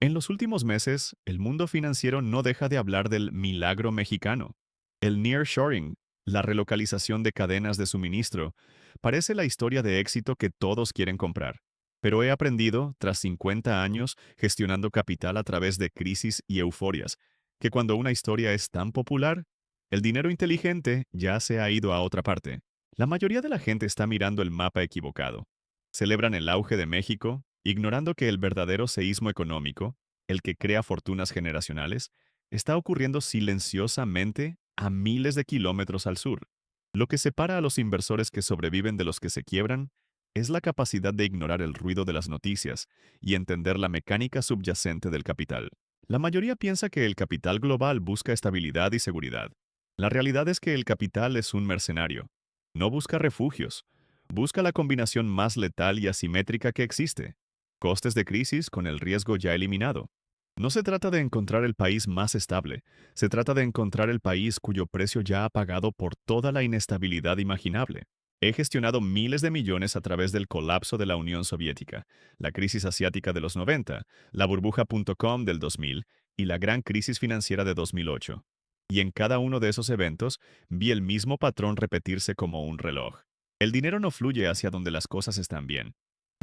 En los últimos meses, el mundo financiero no deja de hablar del milagro mexicano. El nearshoring, la relocalización de cadenas de suministro, parece la historia de éxito que todos quieren comprar. Pero he aprendido, tras 50 años gestionando capital a través de crisis y euforias, que cuando una historia es tan popular, el dinero inteligente ya se ha ido a otra parte. La mayoría de la gente está mirando el mapa equivocado. Celebran el auge de México, ignorando que el verdadero seísmo económico, el que crea fortunas generacionales, está ocurriendo silenciosamente a miles de kilómetros al sur. Lo que separa a los inversores que sobreviven de los que se quiebran es la capacidad de ignorar el ruido de las noticias y entender la mecánica subyacente del capital. La mayoría piensa que el capital global busca estabilidad y seguridad. La realidad es que el capital es un mercenario. No busca refugios. Busca la combinación más letal y asimétrica que existe. Costes de crisis con el riesgo ya eliminado. No se trata de encontrar el país más estable, se trata de encontrar el país cuyo precio ya ha pagado por toda la inestabilidad imaginable. He gestionado miles de millones a través del colapso de la Unión Soviética, la crisis asiática de los 90, la burbuja.com del 2000 y la gran crisis financiera de 2008. Y en cada uno de esos eventos vi el mismo patrón repetirse como un reloj. El dinero no fluye hacia donde las cosas están bien,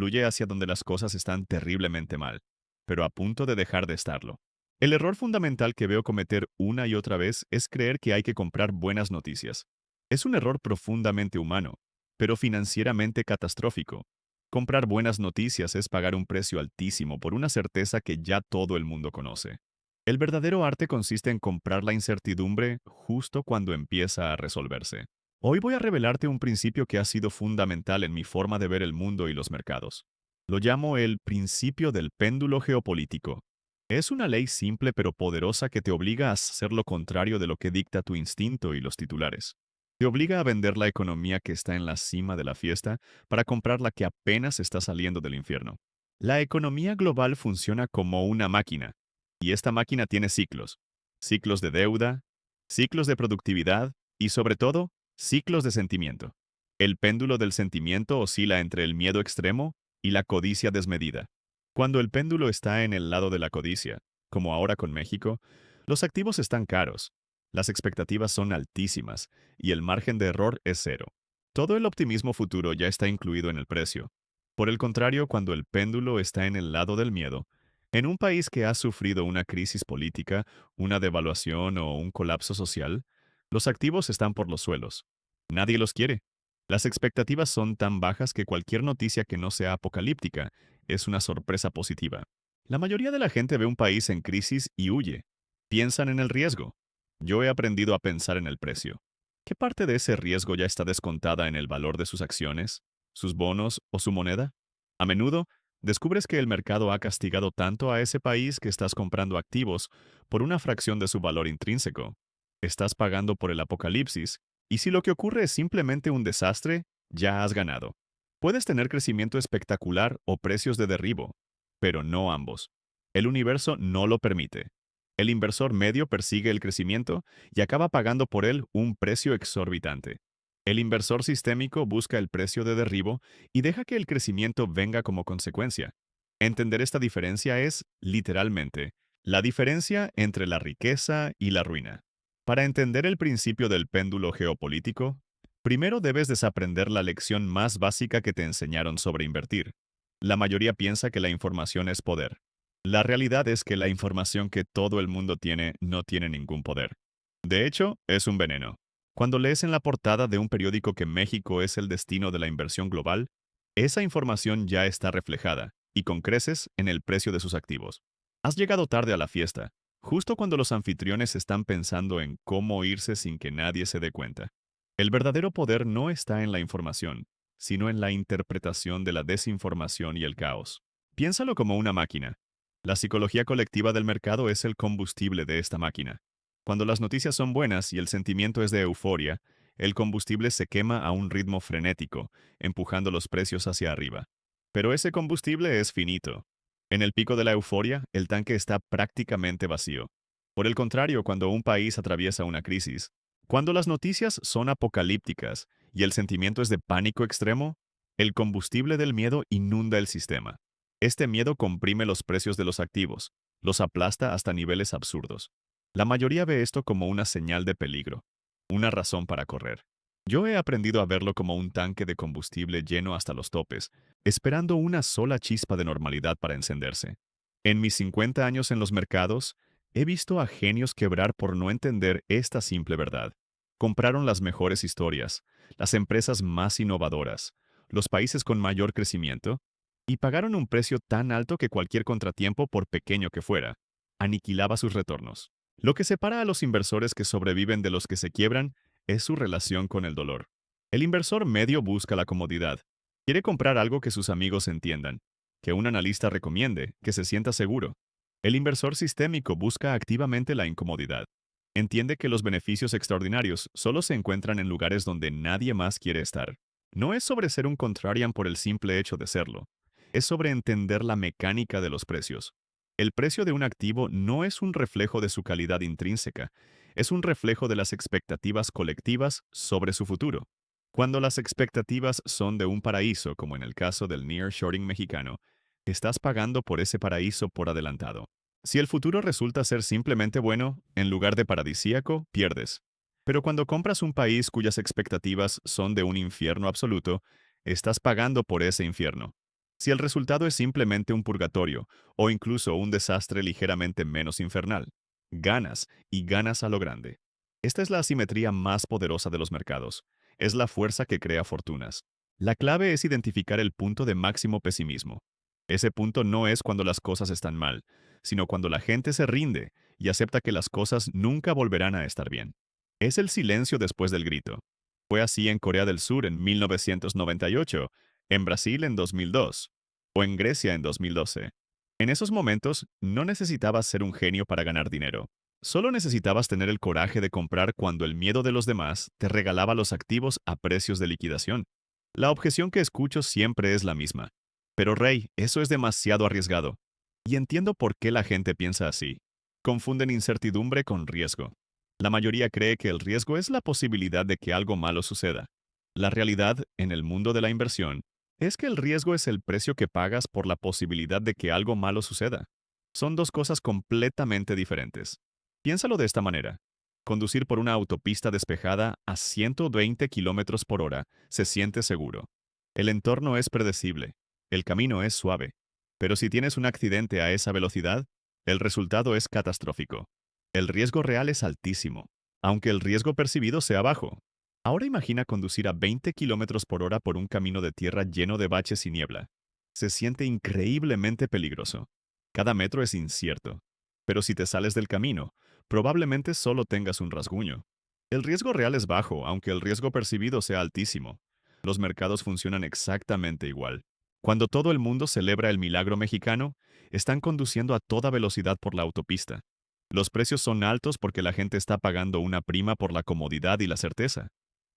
fluye hacia donde las cosas están terriblemente mal, pero a punto de dejar de estarlo. El error fundamental que veo cometer una y otra vez es creer que hay que comprar buenas noticias. Es un error profundamente humano, pero financieramente catastrófico. Comprar buenas noticias es pagar un precio altísimo por una certeza que ya todo el mundo conoce. El verdadero arte consiste en comprar la incertidumbre justo cuando empieza a resolverse. Hoy voy a revelarte un principio que ha sido fundamental en mi forma de ver el mundo y los mercados. Lo llamo el principio del péndulo geopolítico. Es una ley simple pero poderosa que te obliga a hacer lo contrario de lo que dicta tu instinto y los titulares. Te obliga a vender la economía que está en la cima de la fiesta para comprar la que apenas está saliendo del infierno. La economía global funciona como una máquina, y esta máquina tiene ciclos. Ciclos de deuda, ciclos de productividad y, sobre todo, ciclos de sentimiento. El péndulo del sentimiento oscila entre el miedo extremo y la codicia desmedida. Cuando el péndulo está en el lado de la codicia, como ahora con México, los activos están caros, las expectativas son altísimas y el margen de error es cero. Todo el optimismo futuro ya está incluido en el precio. Por el contrario, cuando el péndulo está en el lado del miedo, en un país que ha sufrido una crisis política, una devaluación o un colapso social, los activos están por los suelos. Nadie los quiere. Las expectativas son tan bajas que cualquier noticia que no sea apocalíptica es una sorpresa positiva. La mayoría de la gente ve un país en crisis y huye. Piensan en el riesgo. Yo he aprendido a pensar en el precio. ¿Qué parte de ese riesgo ya está descontada en el valor de sus acciones, sus bonos o su moneda? A menudo, descubres que el mercado ha castigado tanto a ese país que estás comprando activos por una fracción de su valor intrínseco. Estás pagando por el apocalipsis, y si lo que ocurre es simplemente un desastre, ya has ganado. Puedes tener crecimiento espectacular o precios de derribo, pero no ambos. El universo no lo permite. El inversor medio persigue el crecimiento y acaba pagando por él un precio exorbitante. El inversor sistémico busca el precio de derribo y deja que el crecimiento venga como consecuencia. Entender esta diferencia es, literalmente, la diferencia entre la riqueza y la ruina. Para entender el principio del péndulo geopolítico, primero debes desaprender la lección más básica que te enseñaron sobre invertir. La mayoría piensa que la información es poder. La realidad es que la información que todo el mundo tiene no tiene ningún poder. De hecho, es un veneno. Cuando lees en la portada de un periódico que México es el destino de la inversión global, esa información ya está reflejada, y con creces, en el precio de sus activos. Has llegado tarde a la fiesta, justo cuando los anfitriones están pensando en cómo irse sin que nadie se dé cuenta. El verdadero poder no está en la información, sino en la interpretación de la desinformación y el caos. Piénsalo como una máquina. La psicología colectiva del mercado es el combustible de esta máquina. Cuando las noticias son buenas y el sentimiento es de euforia, el combustible se quema a un ritmo frenético, empujando los precios hacia arriba. Pero ese combustible es finito. En el pico de la euforia, el tanque está prácticamente vacío. Por el contrario, cuando un país atraviesa una crisis, cuando las noticias son apocalípticas y el sentimiento es de pánico extremo, el combustible del miedo inunda el sistema. Este miedo comprime los precios de los activos, los aplasta hasta niveles absurdos. La mayoría ve esto como una señal de peligro, una razón para correr. Yo he aprendido a verlo como un tanque de combustible lleno hasta los topes, esperando una sola chispa de normalidad para encenderse. En mis 50 años en los mercados, he visto a genios quebrar por no entender esta simple verdad. Compraron las mejores historias, las empresas más innovadoras, los países con mayor crecimiento, y pagaron un precio tan alto que cualquier contratiempo, por pequeño que fuera, aniquilaba sus retornos. Lo que separa a los inversores que sobreviven de los que se quiebran es su relación con el dolor. El inversor medio busca la comodidad. Quiere comprar algo que sus amigos entiendan, que un analista recomiende, que se sienta seguro. El inversor sistémico busca activamente la incomodidad. Entiende que los beneficios extraordinarios solo se encuentran en lugares donde nadie más quiere estar. No es sobre ser un contrarian por el simple hecho de serlo. Es sobre entender la mecánica de los precios. El precio de un activo no es un reflejo de su calidad intrínseca, es un reflejo de las expectativas colectivas sobre su futuro. Cuando las expectativas son de un paraíso, como en el caso del nearshoring mexicano, estás pagando por ese paraíso por adelantado. Si el futuro resulta ser simplemente bueno, en lugar de paradisíaco, pierdes. Pero cuando compras un país cuyas expectativas son de un infierno absoluto, estás pagando por ese infierno. Si el resultado es simplemente un purgatorio, o incluso un desastre ligeramente menos infernal, ganas y ganas a lo grande. Esta es la asimetría más poderosa de los mercados. Es la fuerza que crea fortunas. La clave es identificar el punto de máximo pesimismo. Ese punto no es cuando las cosas están mal, sino cuando la gente se rinde y acepta que las cosas nunca volverán a estar bien. Es el silencio después del grito. Fue así en Corea del Sur en 1998, en Brasil en 2002 o en Grecia en 2012. En esos momentos no necesitabas ser un genio para ganar dinero. Solo necesitabas tener el coraje de comprar cuando el miedo de los demás te regalaba los activos a precios de liquidación. La objeción que escucho siempre es la misma. Pero Rey, eso es demasiado arriesgado. Y entiendo por qué la gente piensa así. Confunden incertidumbre con riesgo. La mayoría cree que el riesgo es la posibilidad de que algo malo suceda. La realidad, en el mundo de la inversión, es que el riesgo es el precio que pagas por la posibilidad de que algo malo suceda. Son dos cosas completamente diferentes. Piénsalo de esta manera. Conducir por una autopista despejada a 120 kilómetros por hora se siente seguro. El entorno es predecible. El camino es suave. Pero si tienes un accidente a esa velocidad, el resultado es catastrófico. El riesgo real es altísimo, aunque el riesgo percibido sea bajo. Ahora imagina conducir a 20 kilómetros por hora por un camino de tierra lleno de baches y niebla. Se siente increíblemente peligroso. Cada metro es incierto. Pero si te sales del camino, probablemente solo tengas un rasguño. El riesgo real es bajo, aunque el riesgo percibido sea altísimo. Los mercados funcionan exactamente igual. Cuando todo el mundo celebra el milagro mexicano, están conduciendo a toda velocidad por la autopista. Los precios son altos porque la gente está pagando una prima por la comodidad y la certeza.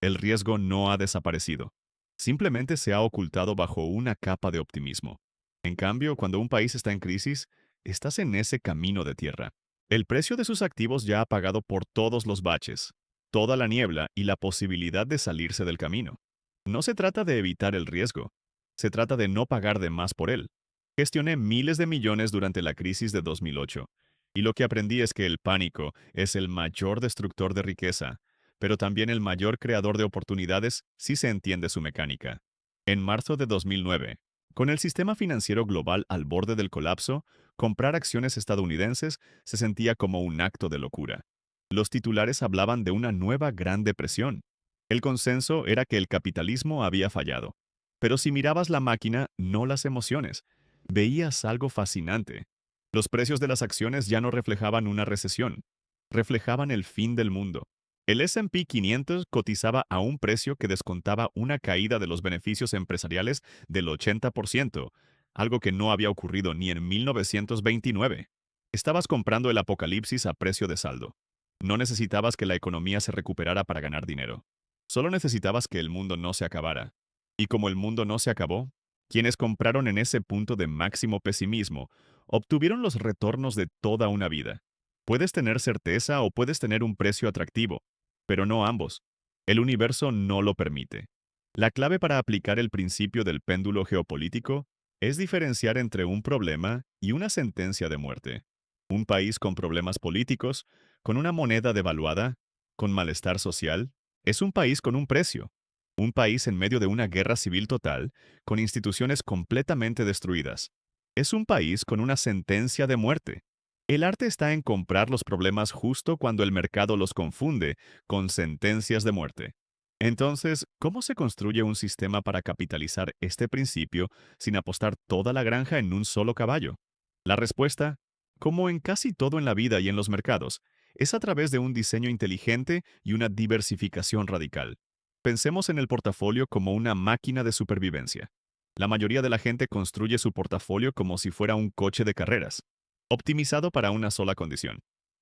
El riesgo no ha desaparecido. Simplemente se ha ocultado bajo una capa de optimismo. En cambio, cuando un país está en crisis, estás en ese camino de tierra. El precio de sus activos ya ha pagado por todos los baches, toda la niebla y la posibilidad de salirse del camino. No se trata de evitar el riesgo, se trata de no pagar de más por él. Gestioné miles de millones durante la crisis de 2008, y lo que aprendí es que el pánico es el mayor destructor de riqueza, pero también el mayor creador de oportunidades si se entiende su mecánica. En marzo de 2009, con el sistema financiero global al borde del colapso, comprar acciones estadounidenses se sentía como un acto de locura. Los titulares hablaban de una nueva Gran Depresión. El consenso era que el capitalismo había fallado. Pero si mirabas la máquina, no las emociones, veías algo fascinante. Los precios de las acciones ya no reflejaban una recesión, reflejaban el fin del mundo. El S&P 500 cotizaba a un precio que descontaba una caída de los beneficios empresariales del 80%, algo que no había ocurrido ni en 1929. Estabas comprando el apocalipsis a precio de saldo. No necesitabas que la economía se recuperara para ganar dinero. Solo necesitabas que el mundo no se acabara. Y como el mundo no se acabó, quienes compraron en ese punto de máximo pesimismo obtuvieron los retornos de toda una vida. Puedes tener certeza o puedes tener un precio atractivo, pero no ambos. El universo no lo permite. La clave para aplicar el principio del péndulo geopolítico es diferenciar entre un problema y una sentencia de muerte. Un país con problemas políticos, con una moneda devaluada, con malestar social, es un país con un precio. Un país en medio de una guerra civil total, con instituciones completamente destruidas. Es un país con una sentencia de muerte. El arte está en comprar los problemas justo cuando el mercado los confunde con sentencias de muerte. Entonces, ¿cómo se construye un sistema para capitalizar este principio sin apostar toda la granja en un solo caballo? La respuesta, como en casi todo en la vida y en los mercados, es a través de un diseño inteligente y una diversificación radical. Pensemos en el portafolio como una máquina de supervivencia. La mayoría de la gente construye su portafolio como si fuera un coche de carreras, optimizado para una sola condición,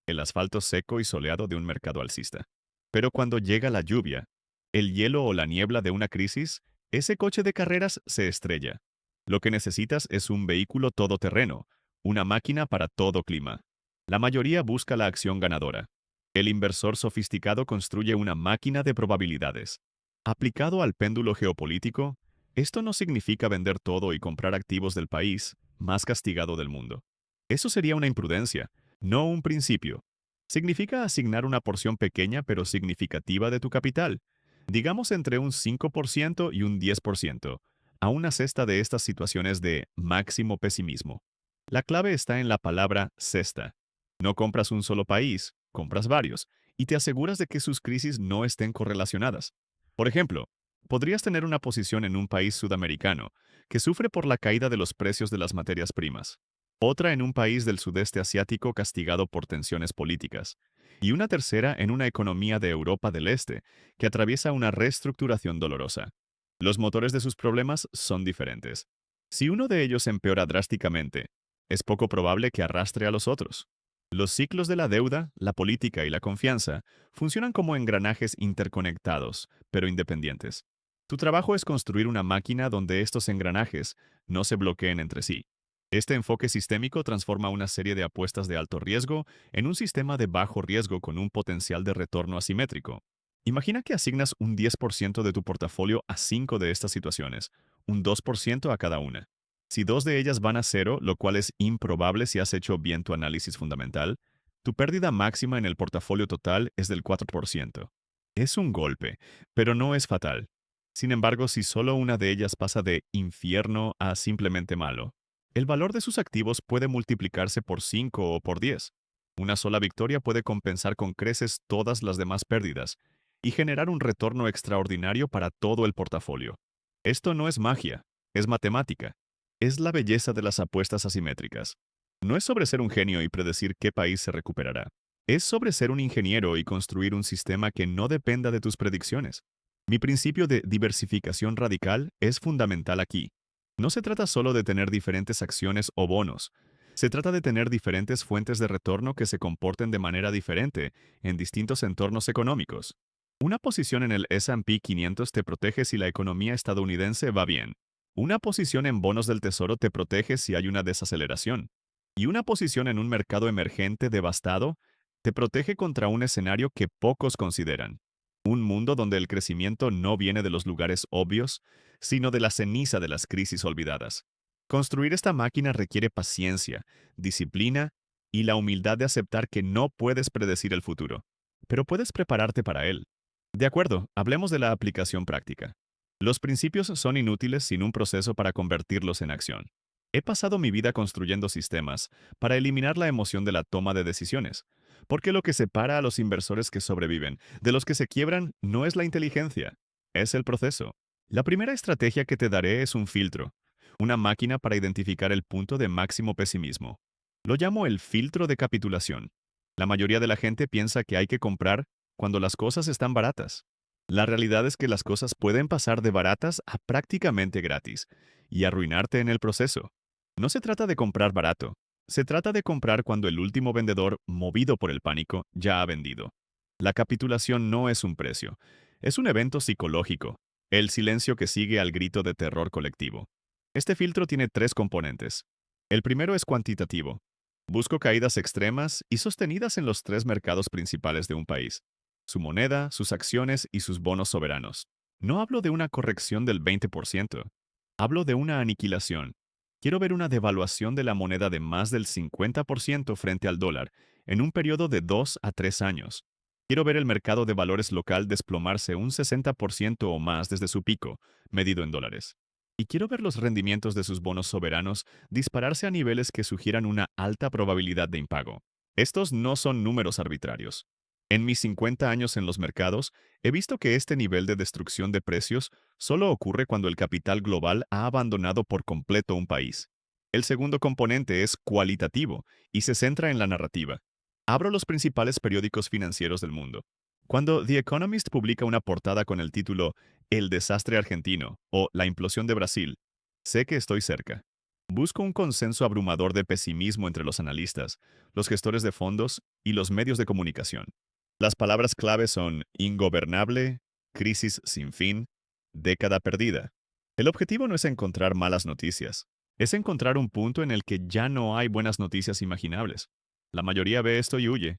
el asfalto seco y soleado de un mercado alcista. Pero cuando llega la lluvia, el hielo o la niebla de una crisis, ese coche de carreras se estrella. Lo que necesitas es un vehículo todoterreno, una máquina para todo clima. La mayoría busca la acción ganadora. El inversor sofisticado construye una máquina de probabilidades. Aplicado al péndulo geopolítico, esto no significa vender todo y comprar activos del país más castigado del mundo. Eso sería una imprudencia, no un principio. Significa asignar una porción pequeña pero significativa de tu capital, digamos entre un 5% y un 10%, a una cesta de estas situaciones de máximo pesimismo. La clave está en la palabra cesta. No compras un solo país, compras varios, y te aseguras de que sus crisis no estén correlacionadas. Por ejemplo, podrías tener una posición en un país sudamericano que sufre por la caída de los precios de las materias primas, otra en un país del sudeste asiático castigado por tensiones políticas, y una tercera en una economía de Europa del Este que atraviesa una reestructuración dolorosa. Los motores de sus problemas son diferentes. Si uno de ellos empeora drásticamente, es poco probable que arrastre a los otros. Los ciclos de la deuda, la política y la confianza funcionan como engranajes interconectados, pero independientes. Tu trabajo es construir una máquina donde estos engranajes no se bloqueen entre sí. Este enfoque sistémico transforma una serie de apuestas de alto riesgo en un sistema de bajo riesgo con un potencial de retorno asimétrico. Imagina que asignas un 10% de tu portafolio a 5 de estas situaciones, un 2% a cada una. Si dos de ellas van a cero, lo cual es improbable si has hecho bien tu análisis fundamental, tu pérdida máxima en el portafolio total es del 4%. Es un golpe, pero no es fatal. Sin embargo, si solo una de ellas pasa de infierno a simplemente malo, el valor de sus activos puede multiplicarse por 5 o por 10. Una sola victoria puede compensar con creces todas las demás pérdidas y generar un retorno extraordinario para todo el portafolio. Esto no es magia, es matemática. Es la belleza de las apuestas asimétricas. No es sobre ser un genio y predecir qué país se recuperará. Es sobre ser un ingeniero y construir un sistema que no dependa de tus predicciones. Mi principio de diversificación radical es fundamental aquí. No se trata solo de tener diferentes acciones o bonos. Se trata de tener diferentes fuentes de retorno que se comporten de manera diferente en distintos entornos económicos. Una posición en el S&P 500 te protege si la economía estadounidense va bien. Una posición en bonos del tesoro te protege si hay una desaceleración. Y una posición en un mercado emergente devastado te protege contra un escenario que pocos consideran. Un mundo donde el crecimiento no viene de los lugares obvios, sino de la ceniza de las crisis olvidadas. Construir esta máquina requiere paciencia, disciplina y la humildad de aceptar que no puedes predecir el futuro, pero puedes prepararte para él. De acuerdo, hablemos de la aplicación práctica. Los principios son inútiles sin un proceso para convertirlos en acción. He pasado mi vida construyendo sistemas para eliminar la emoción de la toma de decisiones, porque lo que separa a los inversores que sobreviven de los que se quiebran no es la inteligencia, es el proceso. La primera estrategia que te daré es un filtro, una máquina para identificar el punto de máximo pesimismo. Lo llamo el filtro de capitulación. La mayoría de la gente piensa que hay que comprar cuando las cosas están baratas. La realidad es que las cosas pueden pasar de baratas a prácticamente gratis y arruinarte en el proceso. No se trata de comprar barato, se trata de comprar cuando el último vendedor, movido por el pánico, ya ha vendido. La capitulación no es un precio, es un evento psicológico, el silencio que sigue al grito de terror colectivo. Este filtro tiene tres componentes. El primero es cuantitativo. Busco caídas extremas y sostenidas en los tres mercados principales de un país: su moneda, sus acciones y sus bonos soberanos. No hablo de una corrección del 20%. Hablo de una aniquilación. Quiero ver una devaluación de la moneda de más del 50% frente al dólar en un periodo de 2 a 3 años. Quiero ver el mercado de valores local desplomarse un 60% o más desde su pico, medido en dólares. Y quiero ver los rendimientos de sus bonos soberanos dispararse a niveles que sugieran una alta probabilidad de impago. Estos no son números arbitrarios. En mis 50 años en los mercados, he visto que este nivel de destrucción de precios solo ocurre cuando el capital global ha abandonado por completo un país. El segundo componente es cualitativo y se centra en la narrativa. Abro los principales periódicos financieros del mundo. Cuando The Economist publica una portada con el título El desastre argentino o La implosión de Brasil, sé que estoy cerca. Busco un consenso abrumador de pesimismo entre los analistas, los gestores de fondos y los medios de comunicación. Las palabras clave son ingobernable, crisis sin fin, década perdida. El objetivo no es encontrar malas noticias, es encontrar un punto en el que ya no hay buenas noticias imaginables. La mayoría ve esto y huye.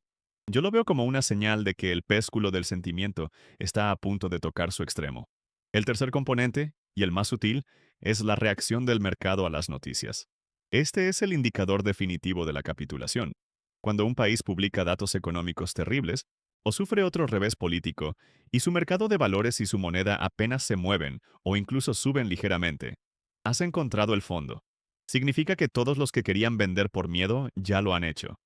Yo lo veo como una señal de que el pésculo del sentimiento está a punto de tocar su extremo. El tercer componente, y el más sutil, es la reacción del mercado a las noticias. Este es el indicador definitivo de la capitulación. Cuando un país publica datos económicos terribles, o sufre otro revés político, y su mercado de valores y su moneda apenas se mueven o incluso suben ligeramente, has encontrado el fondo. Significa que todos los que querían vender por miedo ya lo han hecho.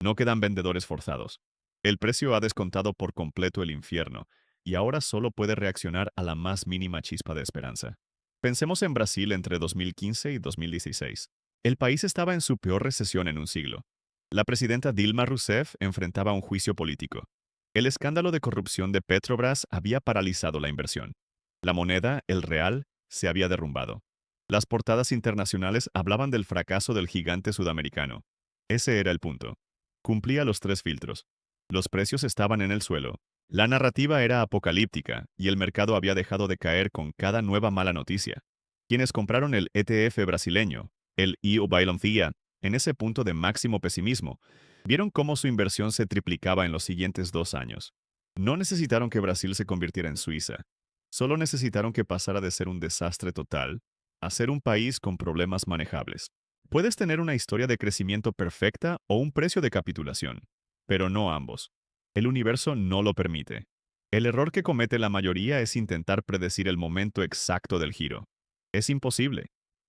No quedan vendedores forzados. El precio ha descontado por completo el infierno, y ahora solo puede reaccionar a la más mínima chispa de esperanza. Pensemos en Brasil entre 2015 y 2016. El país estaba en su peor recesión en un siglo. La presidenta Dilma Rousseff enfrentaba un juicio político. El escándalo de corrupción de Petrobras había paralizado la inversión. La moneda, el real, se había derrumbado. Las portadas internacionales hablaban del fracaso del gigante sudamericano. Ese era el punto. Cumplía los tres filtros. Los precios estaban en el suelo. La narrativa era apocalíptica y el mercado había dejado de caer con cada nueva mala noticia. Quienes compraron el ETF brasileño, el IO Bailonfia, en ese punto de máximo pesimismo, vieron cómo su inversión se triplicaba en los siguientes 2 años. No necesitaron que Brasil se convirtiera en Suiza. Solo necesitaron que pasara de ser un desastre total a ser un país con problemas manejables. Puedes tener una historia de crecimiento perfecta o un precio de capitulación, pero no ambos. El universo no lo permite. El error que comete la mayoría es intentar predecir el momento exacto del giro. Es imposible.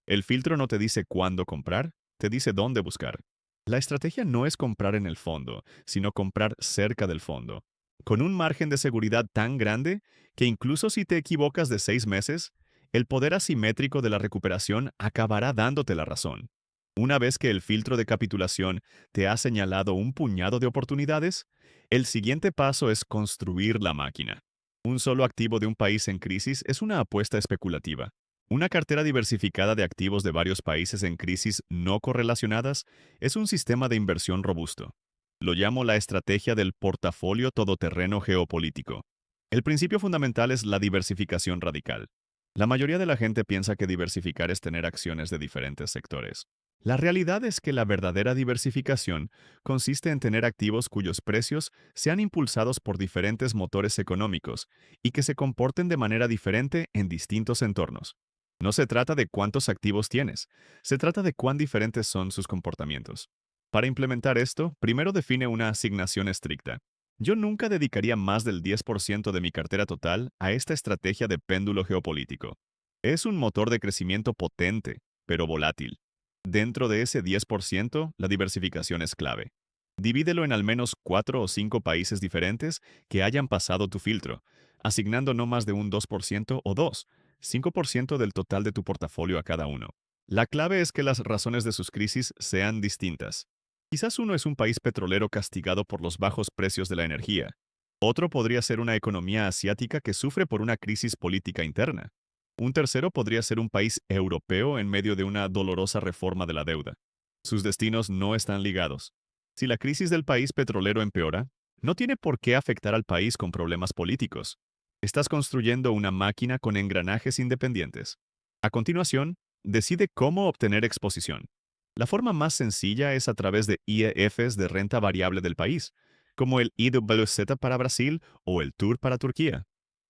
El filtro no te dice cuándo comprar, te dice dónde buscar. La estrategia no es comprar en el fondo, sino comprar cerca del fondo, con un margen de seguridad tan grande que incluso si te equivocas de 6 meses, el poder asimétrico de la recuperación acabará dándote la razón. Una vez que el filtro de capitulación te ha señalado un puñado de oportunidades, el siguiente paso es construir la máquina. Un solo activo de un país en crisis es una apuesta especulativa. Una cartera diversificada de activos de varios países en crisis no correlacionadas es un sistema de inversión robusto. Lo llamo la estrategia del portafolio todoterreno geopolítico. El principio fundamental es la diversificación radical. La mayoría de la gente piensa que diversificar es tener acciones de diferentes sectores. La realidad es que la verdadera diversificación consiste en tener activos cuyos precios sean impulsados por diferentes motores económicos y que se comporten de manera diferente en distintos entornos. No se trata de cuántos activos tienes, se trata de cuán diferentes son sus comportamientos. Para implementar esto, primero define una asignación estricta. Yo nunca dedicaría más del 10% de mi cartera total a esta estrategia de péndulo geopolítico. Es un motor de crecimiento potente, pero volátil. Dentro de ese 10%, la diversificación es clave. Divídelo en al menos 4 o 5 países diferentes que hayan pasado tu filtro, asignando no más de un 2% o 5% del total de tu portafolio a cada uno. La clave es que las razones de sus crisis sean distintas. Quizás uno es un país petrolero castigado por los bajos precios de la energía. Otro podría ser una economía asiática que sufre por una crisis política interna. Un tercero podría ser un país europeo en medio de una dolorosa reforma de la deuda. Sus destinos no están ligados. Si la crisis del país petrolero empeora, no tiene por qué afectar al país con problemas políticos. Estás construyendo una máquina con engranajes independientes. A continuación, decide cómo obtener exposición. La forma más sencilla es a través de IEFs de renta variable del país, como el IWZ para Brasil o el TUR para Turquía.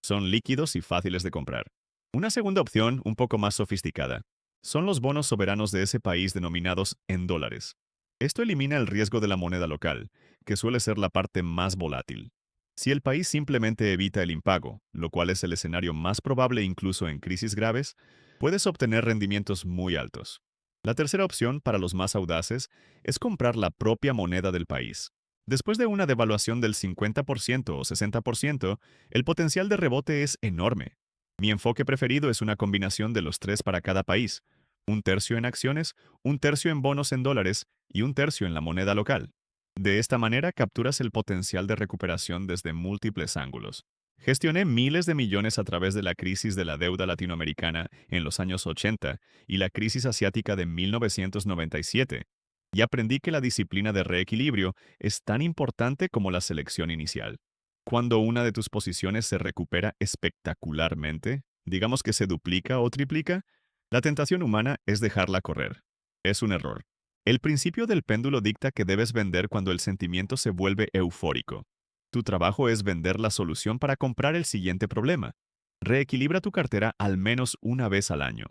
Son líquidos y fáciles de comprar. Una segunda opción, un poco más sofisticada, Son los bonos soberanos de ese país denominados en dólares. Esto elimina el riesgo de la moneda local, que suele ser la parte más volátil. Si el país simplemente evita el impago, lo cual es el escenario más probable incluso en crisis graves, puedes obtener rendimientos muy altos. La tercera opción, para los más audaces, es comprar la propia moneda del país. Después de una devaluación del 50% o 60%, el potencial de rebote es enorme. Mi enfoque preferido es una combinación de los tres para cada país: un tercio en acciones, un tercio en bonos en dólares y un tercio en la moneda local. De esta manera capturas el potencial de recuperación desde múltiples ángulos. Gestioné miles de millones a través de la crisis de la deuda latinoamericana en los años 80 y la crisis asiática de 1997, y aprendí que la disciplina de reequilibrio es tan importante como la selección inicial. Cuando una de tus posiciones se recupera espectacularmente, digamos que se duplica o triplica, la tentación humana es dejarla correr. Es un error. El principio del péndulo dicta que debes vender cuando el sentimiento se vuelve eufórico. Tu trabajo es vender la solución para comprar el siguiente problema. Reequilibra tu cartera al menos una vez al año.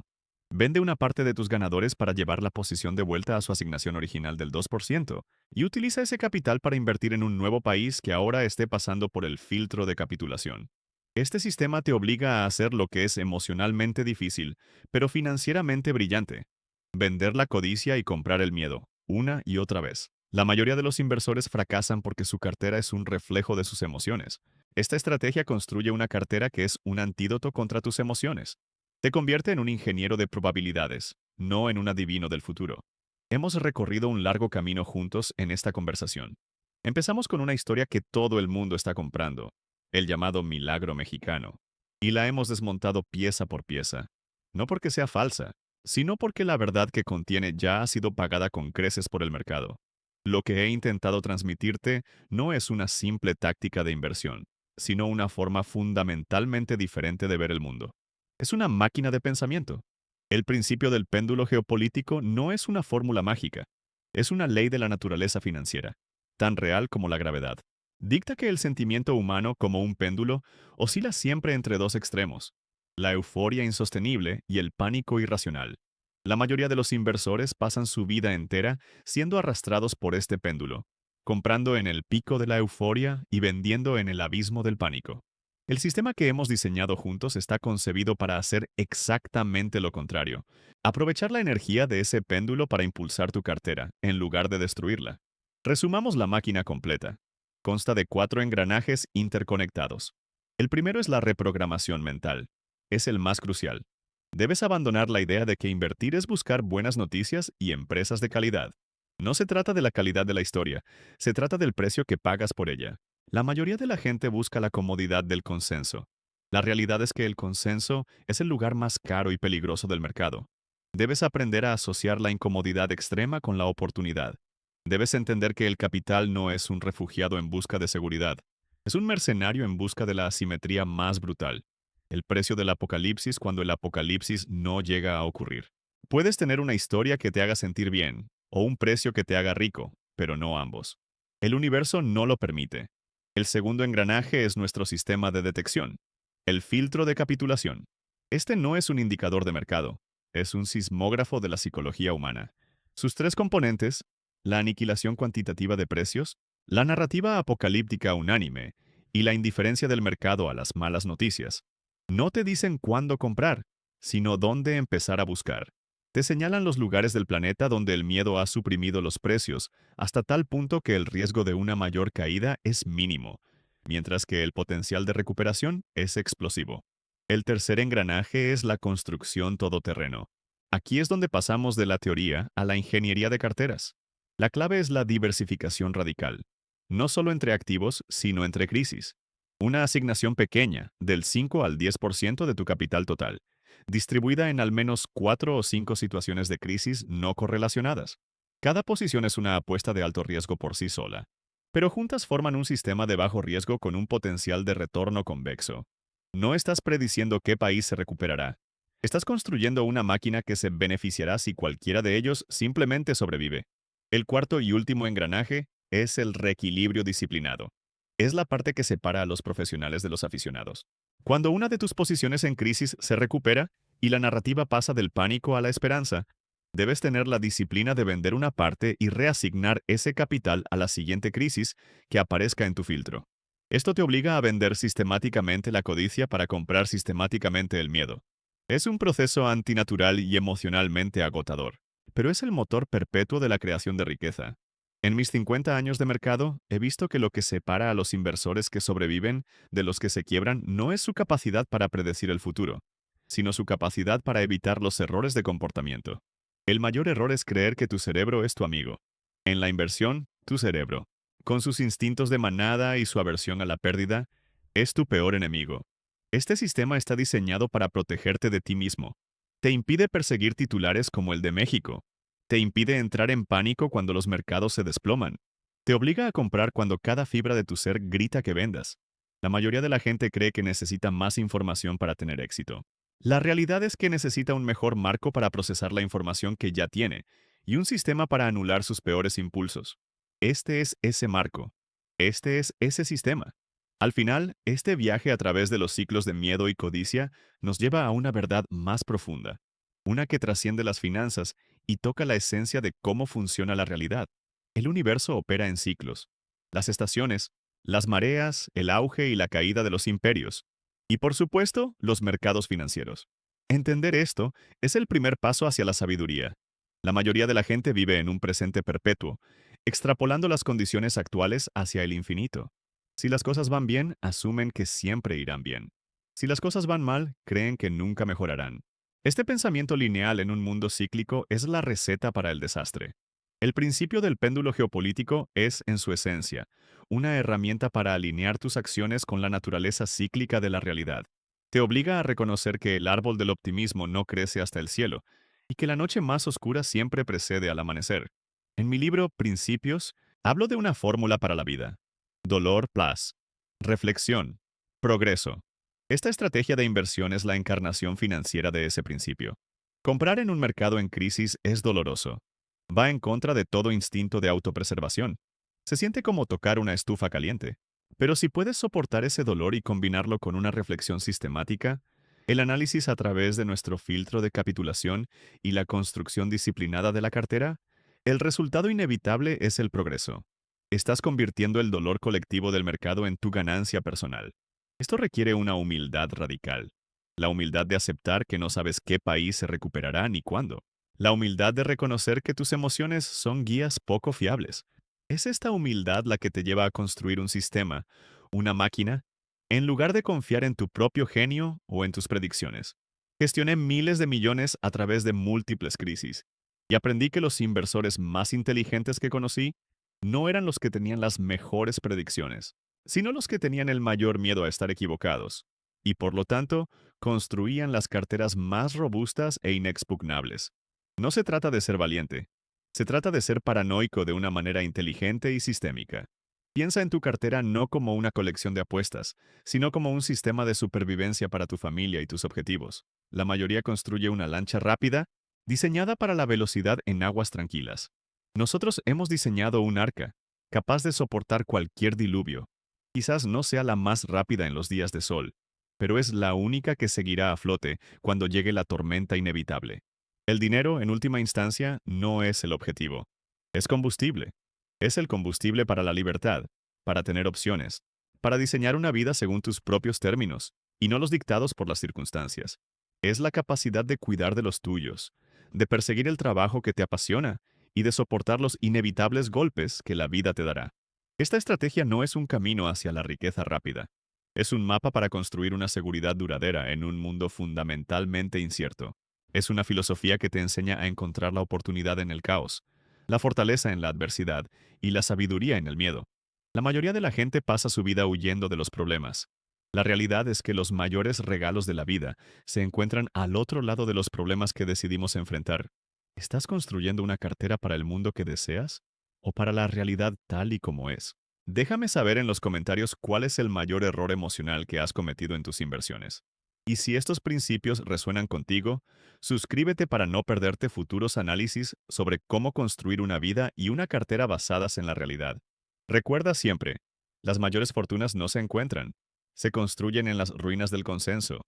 Vende una parte de tus ganadores para llevar la posición de vuelta a su asignación original del 2% y utiliza ese capital para invertir en un nuevo país que ahora esté pasando por el filtro de capitulación. Este sistema te obliga a hacer lo que es emocionalmente difícil, pero financieramente brillante: vender la codicia y comprar el miedo, una y otra vez. La mayoría de los inversores fracasan porque su cartera es un reflejo de sus emociones. Esta estrategia construye una cartera que es un antídoto contra tus emociones. Te convierte en un ingeniero de probabilidades, no en un adivino del futuro. Hemos recorrido un largo camino juntos en esta conversación. Empezamos con una historia que todo el mundo está comprando, el llamado milagro mexicano, y la hemos desmontado pieza por pieza. No porque sea falsa, sino porque la verdad que contiene ya ha sido pagada con creces por el mercado. Lo que he intentado transmitirte no es una simple táctica de inversión, sino una forma fundamentalmente diferente de ver el mundo. Es una máquina de pensamiento. El principio del péndulo geopolítico no es una fórmula mágica, es una ley de la naturaleza financiera, tan real como la gravedad. Dicta que el sentimiento humano, como un péndulo, oscila siempre entre dos extremos: la euforia insostenible y el pánico irracional. La mayoría de los inversores pasan su vida entera siendo arrastrados por este péndulo, comprando en el pico de la euforia y vendiendo en el abismo del pánico. El sistema que hemos diseñado juntos está concebido para hacer exactamente lo contrario: aprovechar la energía de ese péndulo para impulsar tu cartera, en lugar de destruirla. Resumamos la máquina completa. Consta de 4 engranajes interconectados. El primero es la reprogramación mental. Es el más crucial. Debes abandonar la idea de que invertir es buscar buenas noticias y empresas de calidad. No se trata de la calidad de la historia, se trata del precio que pagas por ella. La mayoría de la gente busca la comodidad del consenso. La realidad es que el consenso es el lugar más caro y peligroso del mercado. Debes aprender a asociar la incomodidad extrema con la oportunidad. Debes entender que el capital no es un refugiado en busca de seguridad. Es un mercenario en busca de la asimetría más brutal: el precio del apocalipsis cuando el apocalipsis no llega a ocurrir. Puedes tener una historia que te haga sentir bien, o un precio que te haga rico, pero no ambos. El universo no lo permite. El segundo engranaje es nuestro sistema de detección, el filtro de capitulación. Este no es un indicador de mercado, es un sismógrafo de la psicología humana. Sus tres componentes: la aniquilación cuantitativa de precios, la narrativa apocalíptica unánime y la indiferencia del mercado a las malas noticias, no te dicen cuándo comprar, sino dónde empezar a buscar. Te señalan los lugares del planeta donde el miedo ha suprimido los precios hasta tal punto que el riesgo de una mayor caída es mínimo, mientras que el potencial de recuperación es explosivo. El tercer engranaje es la construcción todoterreno. Aquí es donde pasamos de la teoría a la ingeniería de carteras. La clave es la diversificación radical, no solo entre activos, sino entre crisis. Una asignación pequeña, del 5 al 10% de tu capital total, distribuida en al menos 4 o 5 situaciones de crisis no correlacionadas. Cada posición es una apuesta de alto riesgo por sí sola, pero juntas forman un sistema de bajo riesgo con un potencial de retorno convexo. No estás prediciendo qué país se recuperará. Estás construyendo una máquina que se beneficiará si cualquiera de ellos simplemente sobrevive. El cuarto y último engranaje es el reequilibrio disciplinado. Es la parte que separa a los profesionales de los aficionados. Cuando una de tus posiciones en crisis se recupera, y la narrativa pasa del pánico a la esperanza, debes tener la disciplina de vender una parte y reasignar ese capital a la siguiente crisis que aparezca en tu filtro. Esto te obliga a vender sistemáticamente la codicia para comprar sistemáticamente el miedo. Es un proceso antinatural y emocionalmente agotador, pero es el motor perpetuo de la creación de riqueza. En mis 50 años de mercado, he visto que lo que separa a los inversores que sobreviven de los que se quiebran no es su capacidad para predecir el futuro, sino su capacidad para evitar los errores de comportamiento. El mayor error es creer que tu cerebro es tu amigo. En la inversión, tu cerebro, con sus instintos de manada y su aversión a la pérdida, es tu peor enemigo. Este sistema está diseñado para protegerte de ti mismo. Te impide perseguir titulares como el de México. Te impide entrar en pánico cuando los mercados se desploman. Te obliga a comprar cuando cada fibra de tu ser grita que vendas. La mayoría de la gente cree que necesita más información para tener éxito. La realidad es que necesita un mejor marco para procesar la información que ya tiene y un sistema para anular sus peores impulsos. Este es ese marco. Este es ese sistema. Al final, este viaje a través de los ciclos de miedo y codicia nos lleva a una verdad más profunda, una que trasciende las finanzas y toca la esencia de cómo funciona la realidad. El universo opera en ciclos. Las estaciones, las mareas, el auge y la caída de los imperios. Y por supuesto, los mercados financieros. Entender esto es el primer paso hacia la sabiduría. La mayoría de la gente vive en un presente perpetuo, extrapolando las condiciones actuales hacia el infinito. Si las cosas van bien, asumen que siempre irán bien. Si las cosas van mal, creen que nunca mejorarán. Este pensamiento lineal en un mundo cíclico es la receta para el desastre. El principio del péndulo geopolítico es, en su esencia, una herramienta para alinear tus acciones con la naturaleza cíclica de la realidad. Te obliga a reconocer que el árbol del optimismo no crece hasta el cielo y que la noche más oscura siempre precede al amanecer. En mi libro Principios, hablo de una fórmula para la vida. Dolor plus. Reflexión. Progreso. Esta estrategia de inversión es la encarnación financiera de ese principio. Comprar en un mercado en crisis es doloroso. Va en contra de todo instinto de autopreservación. Se siente como tocar una estufa caliente. Pero si puedes soportar ese dolor y combinarlo con una reflexión sistemática, el análisis a través de nuestro filtro de capitulación y la construcción disciplinada de la cartera, el resultado inevitable es el progreso. Estás convirtiendo el dolor colectivo del mercado en tu ganancia personal. Esto requiere una humildad radical. La humildad de aceptar que no sabes qué país se recuperará ni cuándo. La humildad de reconocer que tus emociones son guías poco fiables. Es esta humildad la que te lleva a construir un sistema, una máquina, en lugar de confiar en tu propio genio o en tus predicciones. Gestioné miles de millones a través de múltiples crisis y aprendí que los inversores más inteligentes que conocí no eran los que tenían las mejores predicciones, sino los que tenían el mayor miedo a estar equivocados, y por lo tanto, construían las carteras más robustas e inexpugnables. No se trata de ser valiente, se trata de ser paranoico de una manera inteligente y sistémica. Piensa en tu cartera no como una colección de apuestas, sino como un sistema de supervivencia para tu familia y tus objetivos. La mayoría construye una lancha rápida, diseñada para la velocidad en aguas tranquilas. Nosotros hemos diseñado un arca, capaz de soportar cualquier diluvio. Quizás no sea la más rápida en los días de sol, pero es la única que seguirá a flote cuando llegue la tormenta inevitable. El dinero, en última instancia, no es el objetivo. Es combustible. Es el combustible para la libertad, para tener opciones, para diseñar una vida según tus propios términos, y no los dictados por las circunstancias. Es la capacidad de cuidar de los tuyos, de perseguir el trabajo que te apasiona y de soportar los inevitables golpes que la vida te dará. Esta estrategia no es un camino hacia la riqueza rápida. Es un mapa para construir una seguridad duradera en un mundo fundamentalmente incierto. Es una filosofía que te enseña a encontrar la oportunidad en el caos, la fortaleza en la adversidad y la sabiduría en el miedo. La mayoría de la gente pasa su vida huyendo de los problemas. La realidad es que los mayores regalos de la vida se encuentran al otro lado de los problemas que decidimos enfrentar. ¿Estás construyendo una cartera para el mundo que deseas o para la realidad tal y como es? Déjame saber en los comentarios cuál es el mayor error emocional que has cometido en tus inversiones. Y si estos principios resuenan contigo, suscríbete para no perderte futuros análisis sobre cómo construir una vida y una cartera basadas en la realidad. Recuerda siempre, las mayores fortunas no se encuentran, se construyen en las ruinas del consenso.